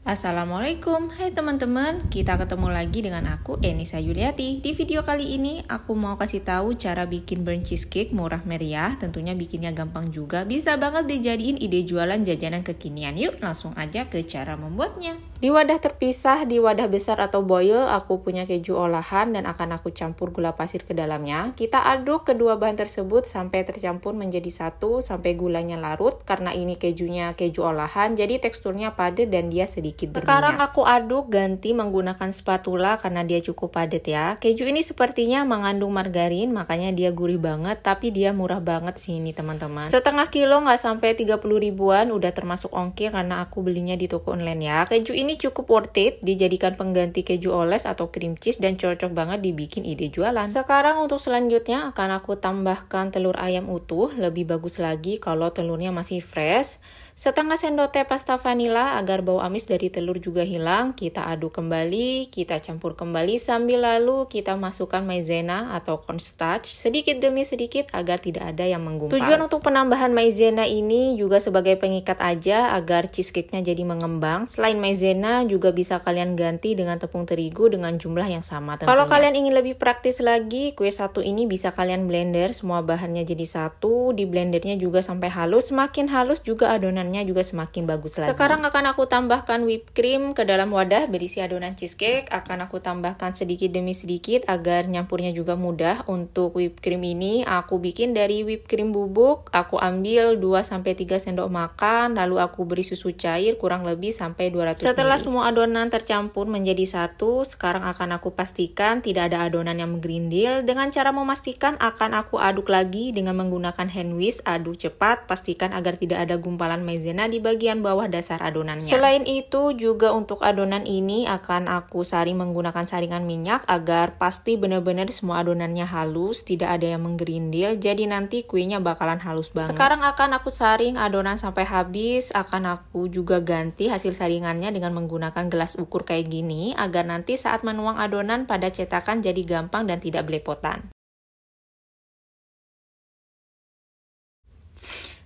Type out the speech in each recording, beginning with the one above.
Assalamualaikum, hai teman-teman, kita ketemu lagi dengan aku Enisa Yuliati. Di video kali ini aku mau kasih tahu cara bikin burnt cheesecake murah meriah. Tentunya bikinnya gampang juga, bisa banget dijadiin ide jualan jajanan kekinian. Yuk langsung aja ke cara membuatnya. Di wadah terpisah, di wadah besar atau boil, aku punya keju olahan dan akan aku campur gula pasir ke dalamnya. Kita aduk kedua bahan tersebut sampai tercampur menjadi satu, sampai gulanya larut. Karena ini kejunya keju olahan, jadi teksturnya padat dan dia sedikit berminyak. Sekarang aku aduk ganti menggunakan spatula karena dia cukup padat ya. Keju ini sepertinya mengandung margarin, makanya dia gurih banget, tapi dia murah banget sih ini teman-teman. Setengah kilo nggak sampai 30 ribuan, udah termasuk ongkir karena aku belinya di toko online ya. Keju ini cukup worth it, dijadikan pengganti keju oles atau cream cheese dan cocok banget dibikin ide jualan. Sekarang untuk selanjutnya akan aku tambahkan telur ayam utuh, lebih bagus lagi kalau telurnya masih fresh. Setengah sendok teh pasta vanila agar bau amis dari telur juga hilang. Kita aduk kembali, kita campur kembali sambil lalu kita masukkan maizena atau cornstarch sedikit demi sedikit agar tidak ada yang menggumpal. Tujuan untuk penambahan maizena ini juga sebagai pengikat aja agar cheesecake-nya jadi mengembang. Selain maizena juga bisa kalian ganti dengan tepung terigu dengan jumlah yang sama tentunya. Kalau kalian ingin lebih praktis lagi, kue satu ini bisa kalian blender semua bahannya jadi satu. Di blendernya juga sampai halus, semakin halus juga adonan juga semakin bagus lagi. Sekarang akan aku tambahkan whipped cream ke dalam wadah berisi adonan cheesecake. Akan aku tambahkan sedikit demi sedikit agar nyampurnya juga mudah. Untuk whipped cream ini aku bikin dari whipped cream bubuk. Aku ambil 2-3 sendok makan, lalu aku beri susu cair kurang lebih sampai 200 ml. Setelah semua adonan tercampur menjadi satu, sekarang akan aku pastikan tidak ada adonan yang menggerindil. Dengan cara memastikan akan aku aduk lagi dengan menggunakan hand whisk. Aduk cepat, pastikan agar tidak ada gumpalan maizena di bagian bawah dasar adonannya. Selain itu juga untuk adonan ini akan aku saring menggunakan saringan minyak agar pasti benar-benar semua adonannya halus, tidak ada yang menggerindil, jadi nanti kuenya bakalan halus banget. Sekarang akan aku saring adonan sampai habis, akan aku juga ganti hasil saringannya dengan menggunakan gelas ukur kayak gini agar nanti saat menuang adonan pada cetakan jadi gampang dan tidak belepotan.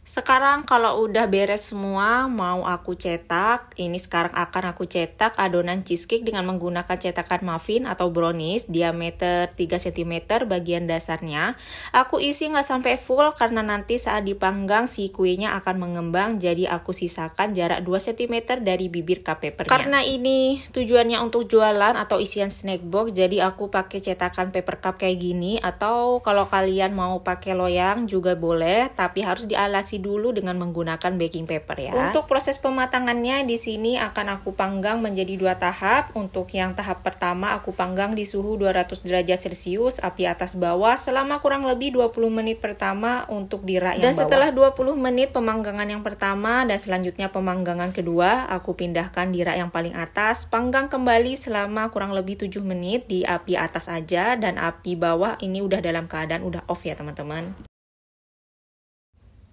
Sekarang kalau udah beres semua, mau aku cetak. Ini sekarang akan aku cetak adonan cheesecake dengan menggunakan cetakan muffin atau brownies diameter 3 cm bagian dasarnya. Aku isi nggak sampai full karena nanti saat dipanggang si kuenya akan mengembang, jadi aku sisakan jarak 2 cm dari bibir cup papernya. Karena ini tujuannya untuk jualan atau isian snack box, jadi aku pakai cetakan paper cup kayak gini, atau kalau kalian mau pakai loyang juga boleh, tapi harus dialasi dulu dengan menggunakan baking paper ya. Untuk proses pematangannya di sini akan aku panggang menjadi 2 tahap. Untuk yang tahap pertama aku panggang di suhu 200 derajat Celcius, api atas bawah selama kurang lebih 20 menit pertama untuk di rak yang bawah. Dan setelah 20 menit pemanggangan yang pertama dan selanjutnya pemanggangan kedua, aku pindahkan di rak yang paling atas, panggang kembali selama kurang lebih 7 menit di api atas aja, dan api bawah ini udah dalam keadaan udah off ya teman-teman.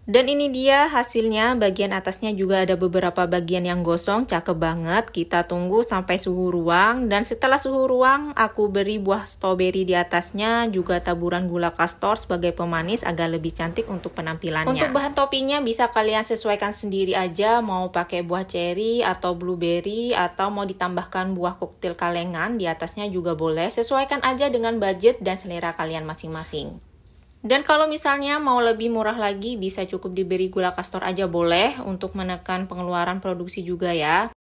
Dan ini dia hasilnya, bagian atasnya juga ada beberapa bagian yang gosong, cakep banget. Kita tunggu sampai suhu ruang, dan setelah suhu ruang aku beri buah stroberi di atasnya, juga taburan gula kastor sebagai pemanis agar lebih cantik untuk penampilannya. Untuk bahan toppingnya bisa kalian sesuaikan sendiri aja, mau pakai buah cherry atau blueberry atau mau ditambahkan buah koktail kalengan di atasnya juga boleh. Sesuaikan aja dengan budget dan selera kalian masing-masing. Dan kalau misalnya mau lebih murah lagi, bisa cukup diberi gula kastor aja boleh untuk menekan pengeluaran produksi juga ya.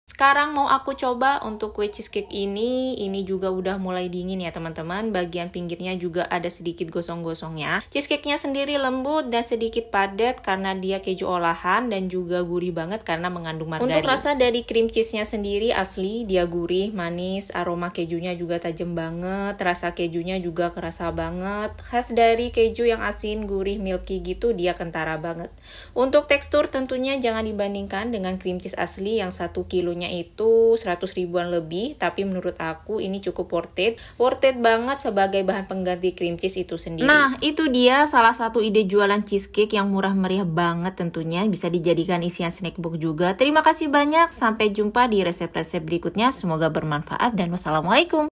Sekarang mau aku coba untuk kue cheesecake ini juga udah mulai dingin ya teman-teman. Bagian pinggirnya juga ada sedikit gosong-gosongnya. Cheesecake-nya sendiri lembut dan sedikit padat karena dia keju olahan, dan juga gurih banget karena mengandung margarin. Untuk rasa dari cream cheese-nya sendiri asli, dia gurih, manis, aroma kejunya juga tajam banget, rasa kejunya juga kerasa banget. Khas dari keju yang asin, gurih, milky gitu, dia kentara banget. Untuk tekstur tentunya jangan dibandingkan dengan cream cheese asli yang 1 kilonya itu 100 ribuan lebih, tapi menurut aku ini cukup worth it banget sebagai bahan pengganti cream cheese itu sendiri. Nah, itu dia salah satu ide jualan cheesecake yang murah meriah banget, tentunya bisa dijadikan isian snack box juga. Terima kasih banyak, sampai jumpa di resep-resep berikutnya, semoga bermanfaat dan wassalamualaikum.